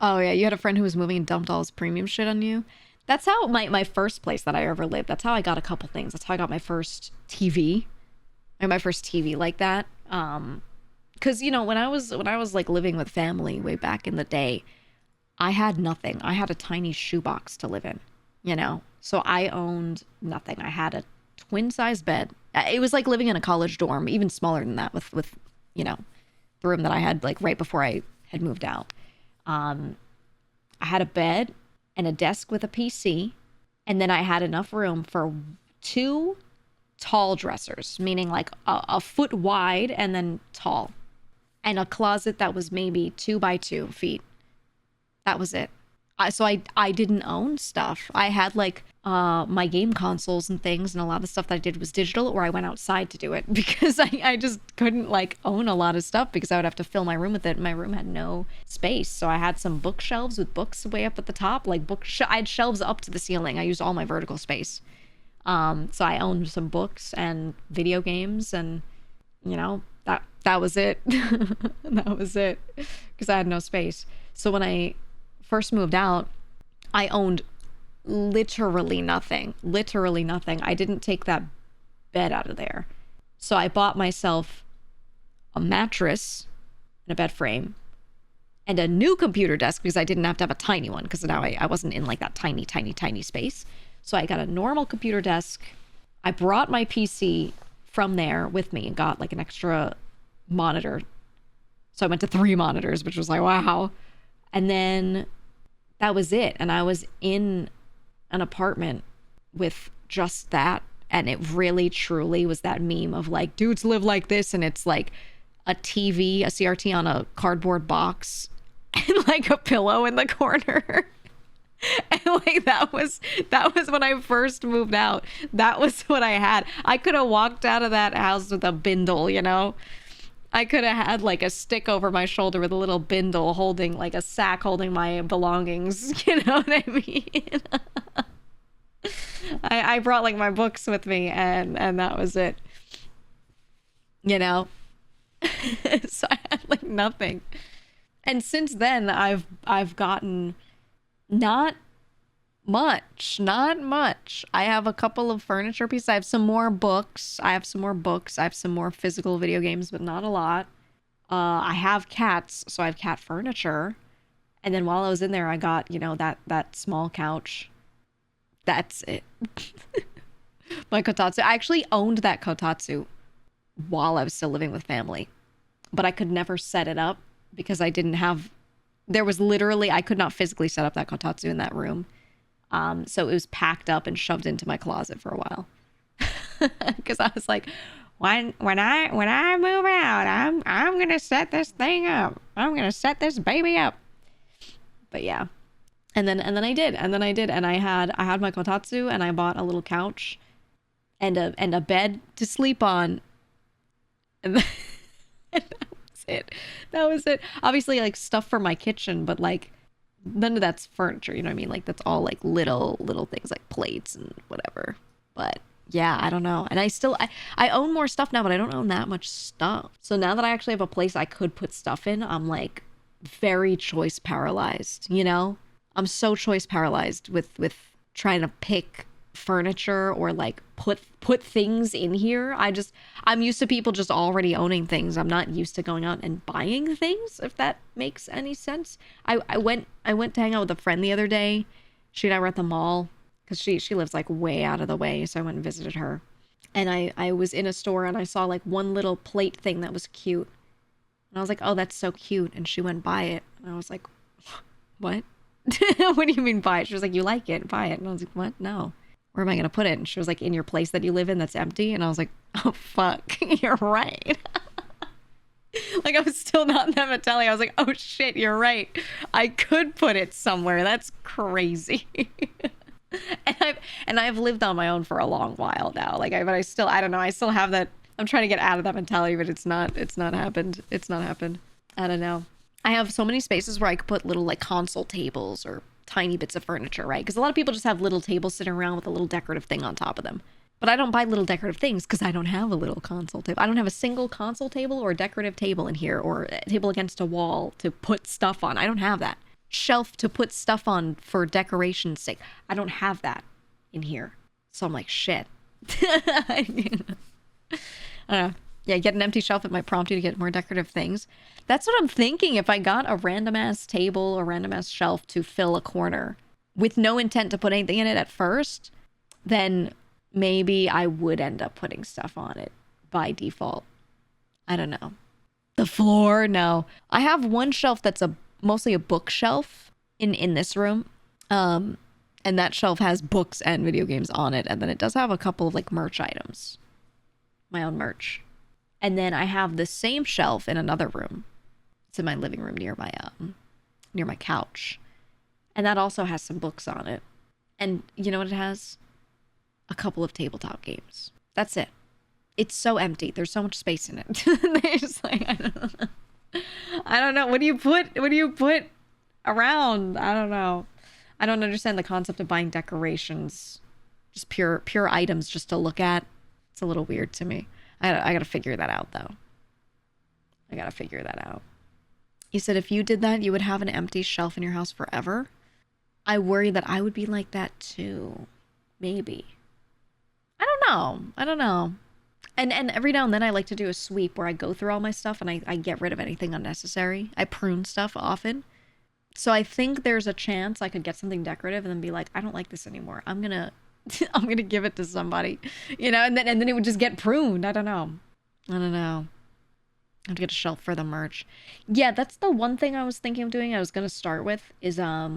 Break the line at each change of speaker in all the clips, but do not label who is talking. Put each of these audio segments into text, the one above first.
Oh yeah, you had a friend who was moving and dumped all his premium shit on you. That's how my first place that I ever lived. That's how I got a couple things. That's how I got my first TV. And my first TV like that. Cuz when I was like living with family way back in the day, I had nothing. I had a tiny shoebox to live in, you know. So I owned nothing. I had a twin size bed. It was like living in a college dorm, even smaller than that with you know, the room that I had like right before I had moved out. Um, I had a bed and a desk with a PC, and then I had enough room for two tall dressers, meaning like a foot wide and then tall, and a closet that was maybe 2 by 2 feet. That was it. So I didn't own stuff. I had like my game consoles and things, and a lot of the stuff that I did was digital, or I went outside to do it because I just couldn't like own a lot of stuff because I would have to fill my room with it. My room had no space, so I had some bookshelves with books way up at the top, like I had shelves up to the ceiling. I used all my vertical space. So I owned some books and video games, and that was it. That was it because I had no space. So when I first moved out, I owned literally nothing. Literally nothing. I didn't take that bed out of there. So I bought myself a mattress and a bed frame and a new computer desk because I didn't have to have a tiny one because now I wasn't in like that tiny, tiny, tiny space. So I got a normal computer desk. I brought my PC from there with me and got like an extra monitor. So I went to 3 monitors, which was like, wow. And then that was it. And I was in an apartment with just that. And it really, truly was that meme of like, dudes live like this. And it's like a TV, a CRT on a cardboard box and like a pillow in the corner. And like that was when I first moved out. That was what I had. I could have walked out of that house with a bindle, you know? I could have had like a stick over my shoulder with a little bindle holding like a sack holding my belongings. You know what I mean? I brought like my books with me and that was it. You know? So I had like nothing. And since then I've gotten not much. I have a couple of furniture pieces. I have some more books. I have some more physical video games, but not a lot. I have cats, so I have cat furniture. And then while I was in there, I got, that small couch. That's it. My kotatsu. I actually owned that kotatsu while I was still living with family. But I could never set it up because I didn't have... I could not physically set up that kotatsu in that room. So it was packed up and shoved into my closet for a while. Because I was like, when I move out, I'm gonna set this thing up. I'm gonna set this baby up. But yeah. And then I did. And I had my kotatsu, and I bought a little couch and a bed to sleep on. And that was it. Obviously, like, stuff for my kitchen, but like none of that's furniture, you know what I mean? Like, that's all like little things like plates and whatever. But yeah, I don't know. And I own more stuff now, but I don't own that much stuff. So now that I actually have a place I could put stuff in, I'm like very choice paralyzed, you know? I'm so choice paralyzed with trying to pick furniture or like put things in here. I'm used to people just already owning things. I'm not used to going out and buying things, if that makes any sense. I went to hang out with a friend the other day. She and I were at the mall because she lives like way out of the way, so I went and visited her. And I was in a store and I saw like one little plate thing that was cute. And I was like, oh, that's so cute. And she went buy it. And I was like, what? What do you mean buy it? She was like, you like it, buy it. And I was like, what? No. Where am I going to put it? And she was like, in your place that you live in that's empty. And I was like, oh, fuck, you're right. Like, I was still not in that mentality. I was like, oh, shit, you're right. I could put it somewhere. That's crazy. And I've lived on my own for a long while now. Like, but I don't know. I still have that. I'm trying to get out of that mentality, but it's not happened. It's not happened. I don't know. I have so many spaces where I could put little like console tables or tiny bits of furniture, right? Because a lot of people just have little tables sitting around with a little decorative thing on top of them. But I don't buy little decorative things because I don't have a little console table. I don't have a single console table or a decorative table in here or a table against a wall to put stuff on. I don't have that. shelf to put stuff on for decoration's sake. I don't have that in here. So I'm like, shit. I don't know. Yeah, get an empty shelf. It might prompt you to get more decorative things. That's what I'm thinking. If I got a random ass table, a random ass shelf to fill a corner with no intent to put anything in it at first, then maybe I would end up putting stuff on it by default. I don't know. The floor, no. I have one shelf that's mostly a bookshelf in this room. And that shelf has books and video games on it. And then it does have a couple of like merch items. My own merch. And then I have the same shelf in another room. It's in my living room near my couch. And that also has some books on it. And you know what it has? A couple of tabletop games. That's it. It's so empty. There's so much space in it. There's like, I don't know. What do you put around? I don't know. I don't understand the concept of buying decorations. Just pure items just to look at. It's a little weird to me. I gotta figure that out, though. I gotta figure that out. You said if you did that, you would have an empty shelf in your house forever. I worry that I would be like that, too. Maybe. I don't know. And every now and then I like to do a sweep where I go through all my stuff and I get rid of anything unnecessary. I prune stuff often. So I think there's a chance I could get something decorative and then be like, I don't like this anymore. I'm gonna give it to somebody, you know, and then it would just get pruned. I don't know. I have to get a shelf for the merch. Yeah, that's the one thing I was thinking of doing. I was gonna start with is I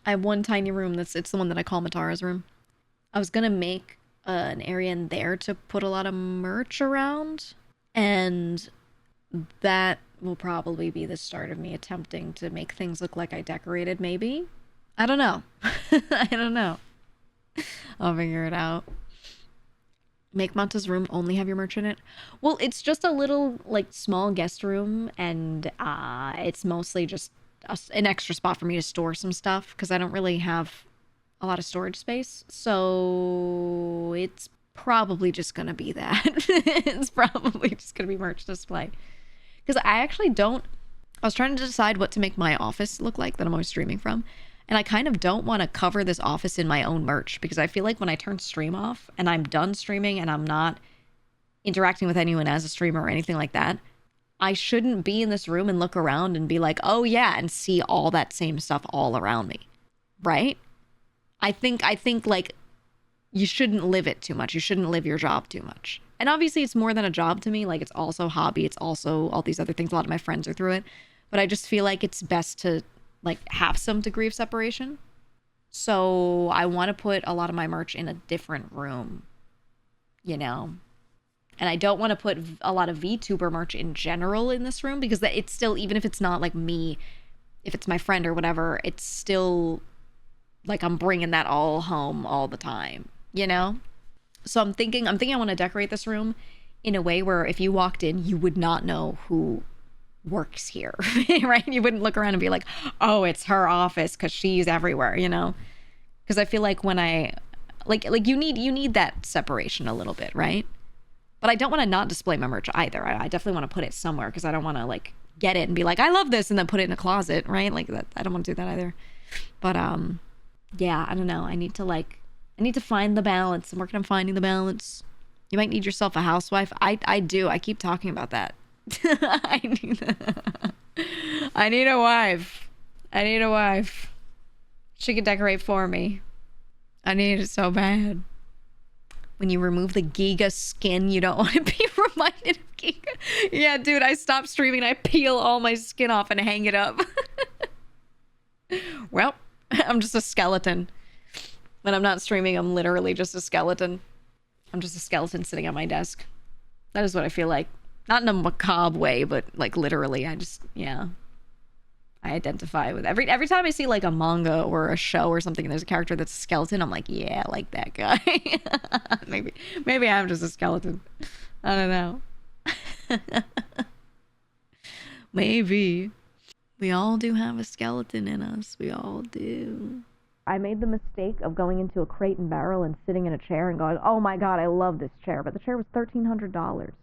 have one tiny room it's the one that I call Matara's room. I was gonna make an area in there to put a lot of merch around, and that will probably be the start of me attempting to make things look like I decorated, maybe. I don't know. I don't know. I'll figure it out. Make Manta's room only have your merch in it? Well, it's just a little, like, small guest room, and it's mostly just an extra spot for me to store some stuff, because I don't really have a lot of storage space, so it's probably just gonna be that. It's probably just gonna be merch display. Because I was trying to decide what to make my office look like that I'm always streaming from. And I kind of don't want to cover this office in my own merch, because I feel like when I turn stream off and I'm done streaming and I'm not interacting with anyone as a streamer or anything like that, I shouldn't be in this room and look around and be like, oh yeah, and see all that same stuff all around me. Right? I think like you shouldn't live it too much. You shouldn't live your job too much. And obviously it's more than a job to me. Like, it's also a hobby. It's also all these other things. A lot of my friends are through it. But I just feel like it's best to like have some degree of separation. So I want to put a lot of my merch in a different room, you know? And I don't want to put a lot of VTuber merch in general in this room, because it's still, even if it's not like me, if it's my friend or whatever, it's still like I'm bringing that all home all the time, you know? So I'm thinking I want to decorate this room in a way where if you walked in, you would not know who works here, right? You wouldn't look around and be like, oh, it's her office because she's everywhere, you know? Because I feel like when I, like you need that separation a little bit, right? But I don't want to not display my merch either. I definitely want to put it somewhere, because I don't want to like get it and be like, I love this, and then put it in a closet, right? Like that. I don't want to do that either. But yeah, I don't know. I need to find the balance. I'm working on finding the balance. You might need yourself a housewife. I do. I keep talking about that. I need a wife. She can decorate for me. I need it so bad. When you remove the GEEGA skin, you don't want to be reminded of GEEGA. Yeah, dude, I stop streaming and I peel all my skin off and hang it up. Well, I'm just a skeleton. When I'm not streaming, I'm literally just a skeleton. I'm just a skeleton sitting at my desk. That is what I feel like. Not in a macabre way, but like literally, yeah. I identify with every time I see like a manga or a show or something and there's a character that's a skeleton, I'm like, yeah, I like that guy. Maybe I'm just a skeleton. I don't know. Maybe. We all do have a skeleton in us. We all do. I made the mistake of going into a Crate and Barrel and sitting in a chair and going, oh my god, I love this chair. But the chair was $1,300.